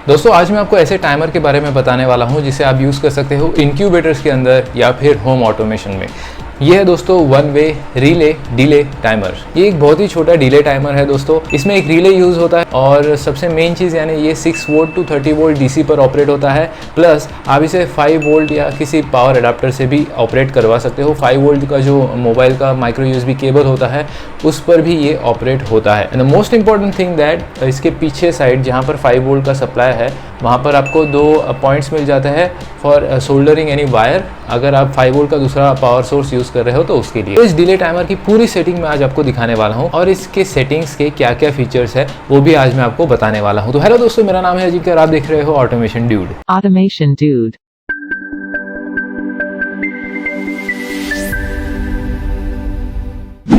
दोस्तों आज मैं आपको ऐसे टाइमर के बारे में बताने वाला हूं जिसे आप यूज़ कर सकते हो इनक्यूबेटर्स के अंदर या फिर होम ऑटोमेशन में। ये है दोस्तों one way relay delay timer. ये एक बहुत ही छोटा डिले टाइमर है दोस्तों। इसमें एक रिले यूज़ होता है और सबसे मेन चीज़ यानी ये 6 वोल्ट टू 30 वोल्ट डीसी पर ऑपरेट होता है। प्लस आप इसे 5 वोल्ट या किसी पावर अडाप्टर से भी ऑपरेट करवा सकते हो। 5 वोल्ट का जो मोबाइल का माइक्रो यूएसबी केबल होता है उस पर भी ये ऑपरेट होता है। And the most important thing that इसके पीछे साइड जहाँ पर 5 वोल्ट का सप्लाई है वहाँ पर आपको 2 पॉइंट्स मिल जाते हैं फॉर सोल्डरिंग एनी वायर, अगर आप 5 वोल्ट का दूसरा पावर सोर्स यूज़ कर रहे हो तो उसके लिए। तो इस डिले टाइमर की पूरी सेटिंग मैं आज आपको दिखाने वाला हूँ और इसके सेटिंग्स के क्या क्या फीचर्स है वो भी आज मैं आपको बताने वाला हूँ। तो हेलो दोस्तों, मेरा नाम है अजिंक्य और आप देख रहे हो ऑटोमेशन ड्यूड।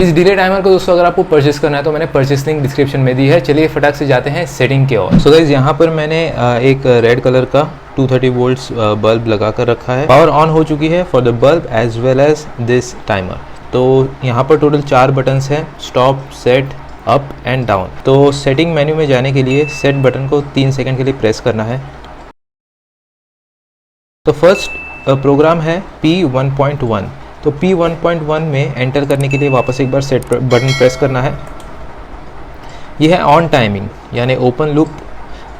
इस डिले टाइमर को दोस्तों अगर आपको परचेस करना है तो मैंने परचेस लिंक डिस्क्रिप्शन में दी है। चलिए फटाक से जाते हैं सेटिंग के ओर। सो गाइस, यहाँ पर मैंने एक रेड कलर का 230 वोल्ट्स बल्ब लगा कर रखा है। पावर ऑन हो चुकी है for the bulb as well as this timer. तो यहाँ पर टोटल 4 बटन्स हैं, stop, set, up and down. तो सेटिंग मेन्यू में जाने के लिए सेट बटन को 3 सेकेंड के लिए प्रेस करना है। तो फर्स्ट प्रोग्राम है P1.1। तो P1.1 में एंटर करने के लिए वापस एक बार सेट बटन प्रेस करना है। ये है ऑन टाइमिंग यानी ओपन लूप।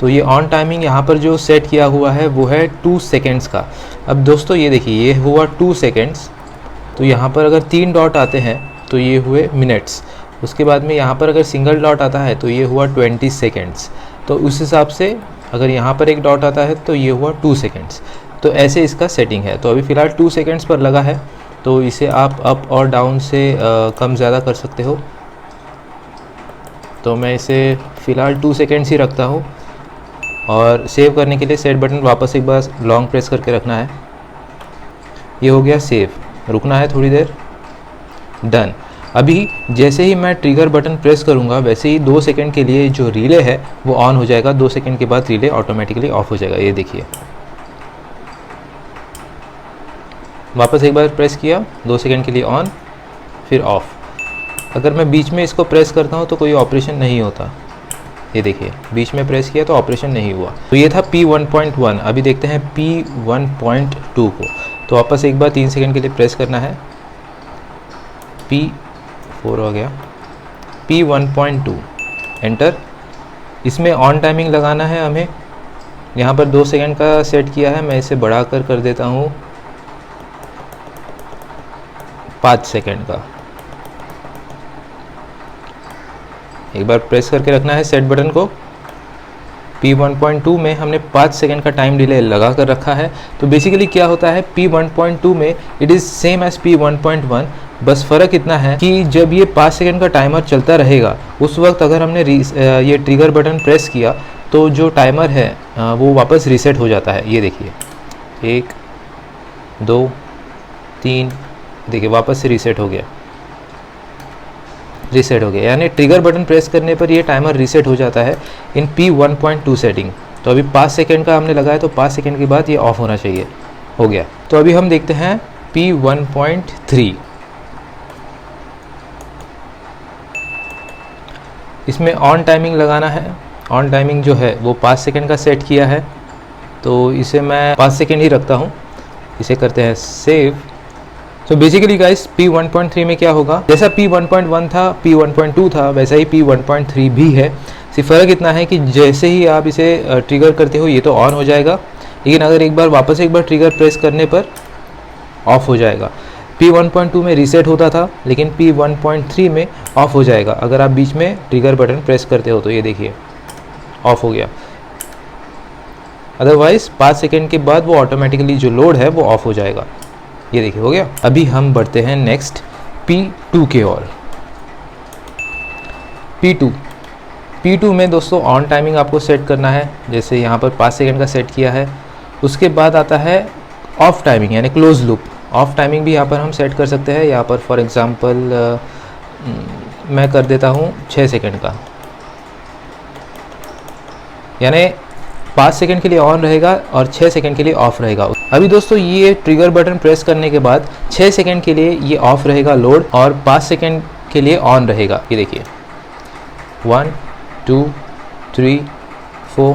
तो ये ऑन टाइमिंग यहाँ पर जो सेट किया हुआ है वो है 2 सेकेंड्स का। अब दोस्तों ये देखिए, ये हुआ 2 सेकेंड्स। तो यहाँ पर अगर 3 डॉट आते हैं तो ये हुए मिनट्स। उसके बाद में यहाँ पर अगर सिंगल डॉट आता है तो ये हुआ 20 सेकेंड्स। तो उस हिसाब से अगर यहाँ पर एक डॉट आता है तो ये हुआ 2 सेकेंड्स। तो ऐसे इसका सेटिंग है। तो अभी फ़िलहाल 2 सेकेंड्स पर लगा है, तो इसे आप अप और डाउन से कम ज़्यादा कर सकते हो। तो मैं इसे फ़िलहाल 2 सेकेंड्स ही रखता हूँ और सेव करने के लिए सेट बटन वापस एक बार लॉन्ग प्रेस करके रखना है। ये हो गया सेव, रुकना है थोड़ी देर, डन। अभी जैसे ही मैं ट्रिगर बटन प्रेस करूँगा वैसे ही 2 सेकेंड के लिए जो रिले है वो ऑन हो जाएगा। 2 सेकेंड के बाद रिले ऑटोमेटिकली ऑफ हो जाएगा। ये देखिए, वापस एक बार प्रेस किया, 2 सेकेंड के लिए ऑन, फिर ऑफ। अगर मैं बीच में इसको प्रेस करता हूँ तो कोई ऑपरेशन नहीं होता। ये देखिए, बीच में प्रेस किया तो ऑपरेशन नहीं हुआ। तो ये था P1.1। अभी देखते हैं P1.2 को। तो वापस एक बार 3 सेकेंड के लिए प्रेस करना है। P4 हो गया, P1.2 एंटर। इसमें ऑन टाइमिंग लगाना है हमें। यहाँ पर 2 सेकेंड का सेट किया है, मैं इसे बढ़ा कर देता हूँ 5 सेकेंड का। एक बार प्रेस करके रखना है सेट बटन को। P1.2 में हमने 5 सेकेंड का टाइम डिले लगा कर रखा है। तो बेसिकली क्या होता है, P1.2 में it is same as P1.1, बस फ़र्क इतना है कि जब ये 5 सेकेंड का टाइमर चलता रहेगा उस वक्त अगर हमने ये ट्रिगर बटन प्रेस किया तो जो टाइमर है वो वापस रीसेट हो जाता है। ये देखिए, 1 2 3, देखिए वापस से रीसेट हो गया, यानी ट्रिगर बटन प्रेस करने पर ये टाइमर रीसेट हो जाता है इन P1.2 सेटिंग। तो अभी 5 सेकेंड का हमने लगाया तो 5 सेकेंड के बाद ये ऑफ होना चाहिए, हो गया। तो अभी हम देखते हैं P1.3। इसमें ऑन टाइमिंग लगाना है। ऑन टाइमिंग जो है वो 5 सेकेंड का सेट किया है, तो इसे मैं 5 सेकेंड ही रखता हूँ। इसे करते हैं सेव। तो बेसिकली गाइस, P1.3 में क्या होगा, जैसा P1.1 था, P1.2 था, वैसा ही P1.3 भी है। सिर्फ फ़र्क इतना है कि जैसे ही आप इसे ट्रिगर करते हो ये तो ऑन हो जाएगा, लेकिन अगर एक बार ट्रिगर प्रेस करने पर ऑफ हो जाएगा। P1.2 में रीसेट होता था, लेकिन P1.3 में ऑफ हो जाएगा अगर आप बीच में ट्रिगर बटन प्रेस करते हो। तो ये देखिए, ऑफ हो गया। अदरवाइज़ 5 सेकेंड के बाद वो ऑटोमेटिकली जो लोड है वो ऑफ हो जाएगा। ये देखिए, हो गया। अभी हम बढ़ते हैं नेक्स्ट P2 के ओर। P2 में दोस्तों ऑन टाइमिंग आपको सेट करना है, जैसे यहाँ पर 5 सेकेंड का सेट किया है। उसके बाद आता है ऑफ टाइमिंग यानी क्लोज लूप। ऑफ टाइमिंग भी यहाँ पर हम सेट कर सकते हैं। यहाँ पर फॉर एग्ज़ाम्पल मैं कर देता हूँ 6 सेकेंड का, यानी 5 सेकेंड के लिए ऑन रहेगा और 6 सेकेंड के लिए ऑफ रहेगा। अभी दोस्तों ये ट्रिगर बटन प्रेस करने के बाद 6 सेकेंड के लिए ये ऑफ रहेगा लोड और 5 सेकेंड के लिए ऑन रहेगा। ये देखिए, 1 2 3 4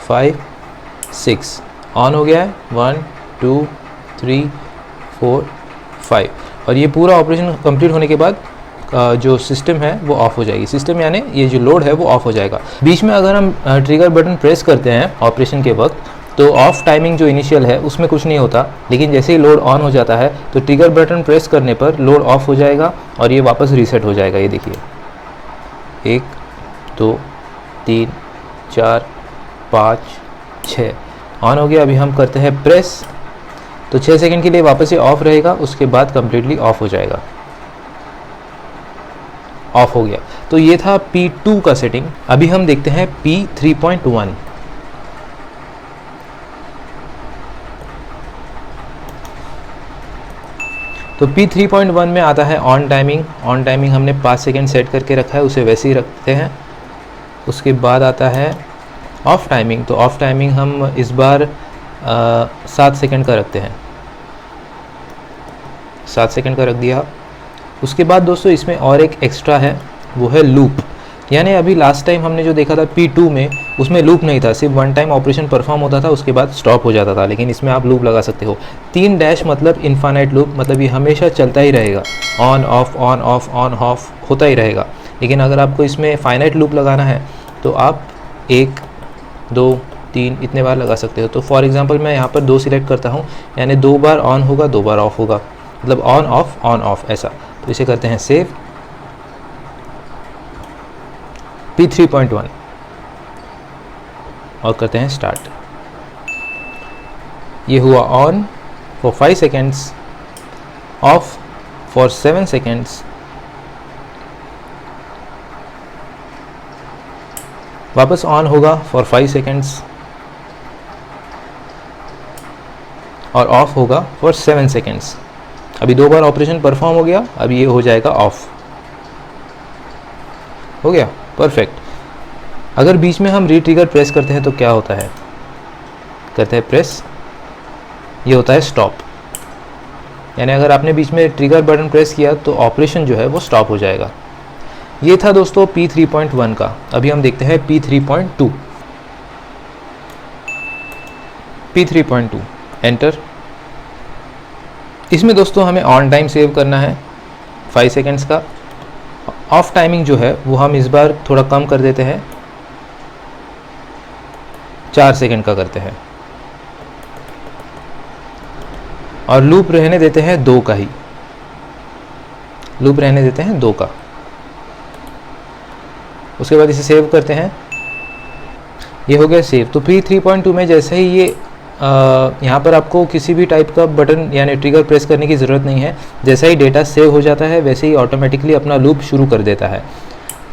5 6 ऑन हो गया है, 1 2 3 4 5 और ये पूरा ऑपरेशन कंप्लीट होने के बाद जो सिस्टम है वो ऑफ हो जाएगी। सिस्टम यानी ये जो लोड है वो ऑफ हो जाएगा। बीच में अगर हम ट्रिगर बटन प्रेस करते हैं ऑपरेशन के वक्त तो ऑफ टाइमिंग जो इनिशियल है उसमें कुछ नहीं होता, लेकिन जैसे ही लोड ऑन हो जाता है तो ट्रिगर बटन प्रेस करने पर लोड ऑफ हो जाएगा और ये वापस रीसेट हो जाएगा। ये देखिए 1 2 3 4 5 6 ऑन हो गया। अभी हम करते हैं प्रेस तो 6 सेकंड के लिए वापस ये ऑफ रहेगा, उसके बाद कंप्लीटली ऑफ हो जाएगा। ऑफ हो गया। तो ये था P2 का सेटिंग। अभी हम देखते हैं P3.1। तो P3.1 में आता है ऑन टाइमिंग। ऑन टाइमिंग हमने 5 सेकेंड सेट करके रखा है, उसे वैसे ही रखते हैं। उसके बाद आता है ऑफ टाइमिंग। तो ऑफ टाइमिंग हम इस बार 7 सेकेंड का रखते हैं, 7 सेकेंड का रख दिया। उसके बाद दोस्तों इसमें और एक एक्स्ट्रा है, वो है लूप। यानी अभी लास्ट टाइम हमने जो देखा था P2 में, उसमें लूप नहीं था, सिर्फ वन टाइम ऑपरेशन परफॉर्म होता था, उसके बाद स्टॉप हो जाता था। लेकिन इसमें आप लूप लगा सकते हो। 3 डैश मतलब इनफाइनाइट लूप, मतलब ये हमेशा चलता ही रहेगा, ऑन ऑफ होता ही रहेगा। लेकिन अगर आपको इसमें फाइनाइट लूप लगाना है तो आप 1 2 3 इतने बार लगा सकते हो। तो फॉर एग्जांपल मैं यहाँ पर 2 सिलेक्ट करता हूँ, यानी 2 बार ऑन होगा 2 बार ऑफ होगा, मतलब ऑन ऑफ ऐसा। तो इसे करते हैं सेव। P3.1 और करते हैं स्टार्ट। ये हुआ on for 5 seconds, of for 7 seconds, वापस ऑन होगा फॉर 5 सेकेंड्स और ऑफ होगा फॉर 7 सेकेंड्स। अभी 2 बार ऑपरेशन परफॉर्म हो गया, अभी ये हो जाएगा ऑफ। हो गया, परफेक्ट। अगर बीच में हम रीट्रिगर प्रेस करते हैं तो क्या होता है? करते हैं प्रेस, ये होता है स्टॉप। यानी अगर आपने बीच में ट्रिगर बटन प्रेस किया तो ऑपरेशन जो है वो स्टॉप हो जाएगा। ये था दोस्तों P3.1 का। अभी हम देखते हैं P3.2। P3.2 enter. इसमें दोस्तों हमें ऑन टाइम सेव करना है 5 सेकेंड्स का। ऑफ टाइमिंग जो है वो हम इस बार थोड़ा कम कर देते हैं, 4 सेकेंड का करते हैं और लूप रहने देते हैं 2 का ही, लूप रहने देते हैं 2 का। उसके बाद इसे सेव करते हैं। ये हो गया सेव। तो P3.2 में जैसे ही ये यहाँ पर आपको किसी भी टाइप का बटन यानी ट्रिगर प्रेस करने की ज़रूरत नहीं है। जैसा ही डेटा सेव हो जाता है वैसे ही ऑटोमेटिकली अपना लूप शुरू कर देता है।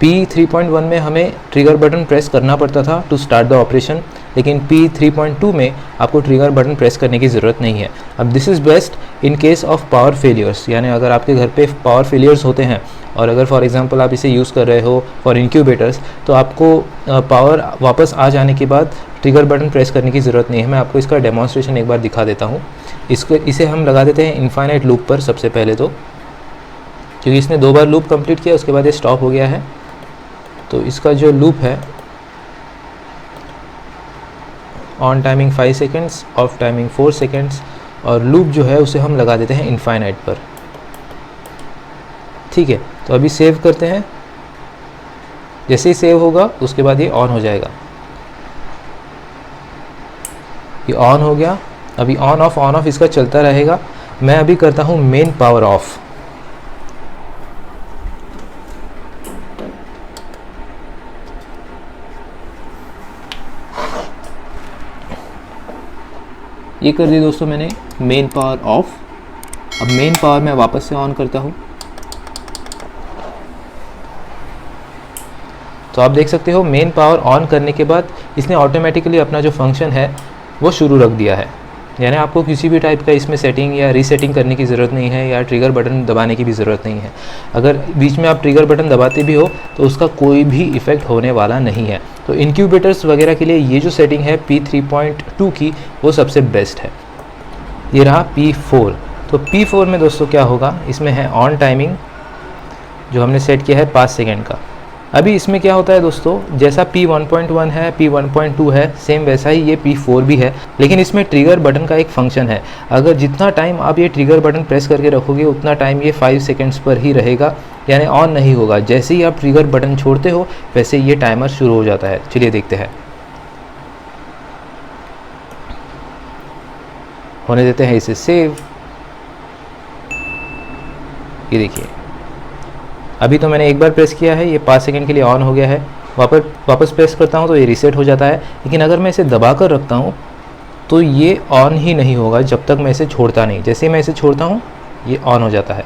P3.1 में हमें ट्रिगर बटन प्रेस करना पड़ता था टू स्टार्ट द ऑपरेशन, लेकिन P3.2 में आपको ट्रिगर बटन प्रेस करने की ज़रूरत नहीं है। अब this is best in case of power failures, यानी अगर आपके घर पे पावर फेलियर्स होते हैं और अगर फॉर एग्जांपल आप इसे यूज़ कर रहे हो फॉर इंक्यूबेटर्स, तो आपको पावर वापस आ जाने के बाद ट्रिगर बटन प्रेस करने की ज़रूरत नहीं है। मैं आपको इसका डेमोन्स्ट्रेशन एक बार दिखा देता हूँ। इसे हम लगा देते हैं इनफाइनाइट लूप पर सबसे पहले, तो क्योंकि इसने 2 बार लूप कंप्लीट किया उसके बाद ये स्टॉप हो गया है। तो इसका जो लूप है, on timing 5 seconds, of timing 4 seconds, और लूप जो है उसे हम लगा देते हैं इनफाइनाइट पर। ठीक है, तो अभी सेव करते हैं। जैसे ही सेव होगा उसके बाद ये ऑन हो जाएगा। ये ऑन हो गया। अभी ऑन ऑफ इसका चलता रहेगा। मैं अभी करता हूँ मेन पावर ऑफ। ये कर दिया दोस्तों मैंने मेन पावर ऑफ। अब मेन पावर मैं वापस से ऑन करता हूँ। तो आप देख सकते हो मेन पावर ऑन करने के बाद इसने ऑटोमेटिकली अपना जो फंक्शन है वो शुरू रख दिया है। यानी आपको किसी भी टाइप का इसमें सेटिंग या रीसेटिंग करने की ज़रूरत नहीं है, या ट्रिगर बटन दबाने की भी ज़रूरत नहीं है। अगर बीच में आप ट्रिगर बटन दबाते भी हो तो उसका कोई भी इफ़ेक्ट होने वाला नहीं है। तो इंक्यूबेटर्स वगैरह के लिए ये जो सेटिंग है P3.2 की, वो सबसे बेस्ट है। ये रहा P4। तो P4 में दोस्तों क्या होगा, इसमें है ऑन टाइमिंग जो हमने सेट किया है 5 सेकेंड का। अभी इसमें क्या होता है दोस्तों, जैसा P1.1 है, P1.2 है, सेम वैसा ही ये P4 भी है, लेकिन इसमें ट्रिगर बटन का एक फंक्शन है। अगर जितना टाइम आप ये ट्रिगर बटन प्रेस करके रखोगे उतना टाइम ये 5 सेकेंड्स पर ही रहेगा, यानी ऑन नहीं होगा। जैसे ही आप ट्रिगर बटन छोड़ते हो वैसे ये टाइमर शुरू हो जाता है। चलिए देखते हैं, होने देते हैं इसे सेव। ये देखिए, अभी तो मैंने एक बार प्रेस किया है, ये 5 सेकंड के लिए ऑन हो गया है। वापस प्रेस करता हूँ तो ये रीसेट हो जाता है। लेकिन अगर मैं इसे दबा कर रखता हूँ तो ये ऑन ही नहीं होगा जब तक मैं इसे छोड़ता नहीं। जैसे ही मैं इसे छोड़ता हूँ ये ऑन हो जाता है।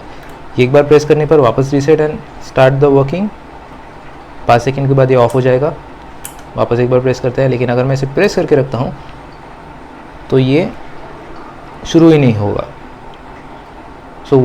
एक बार प्रेस करने पर वापस reset and start the working. 5 second के बाद ये ऑफ हो जाएगा। वापस एक बार प्रेस करते हैं, लेकिन अगर मैं इसे प्रेस करके रखता हूँ तो ये शुरू ही नहीं होगा। सो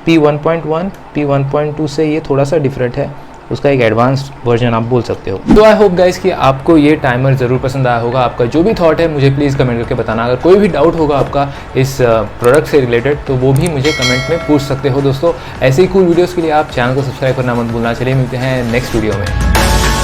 P1.1 P1.2 से ये थोड़ा सा डिफरेंट है, उसका एक एडवांस्ड वर्जन आप बोल सकते हो। तो आई होप गाइस कि आपको ये टाइमर ज़रूर पसंद आया होगा। आपका जो भी थॉट है मुझे प्लीज़ कमेंट करके बताना। अगर कोई भी डाउट होगा आपका इस प्रोडक्ट से रिलेटेड तो वो भी मुझे कमेंट में पूछ सकते हो दोस्तों। ऐसे ही कूल वीडियोज़ के लिए आप चैनल को सब्सक्राइब करना मत भूलना। चलिए मिलते हैं नेक्स्ट वीडियो में।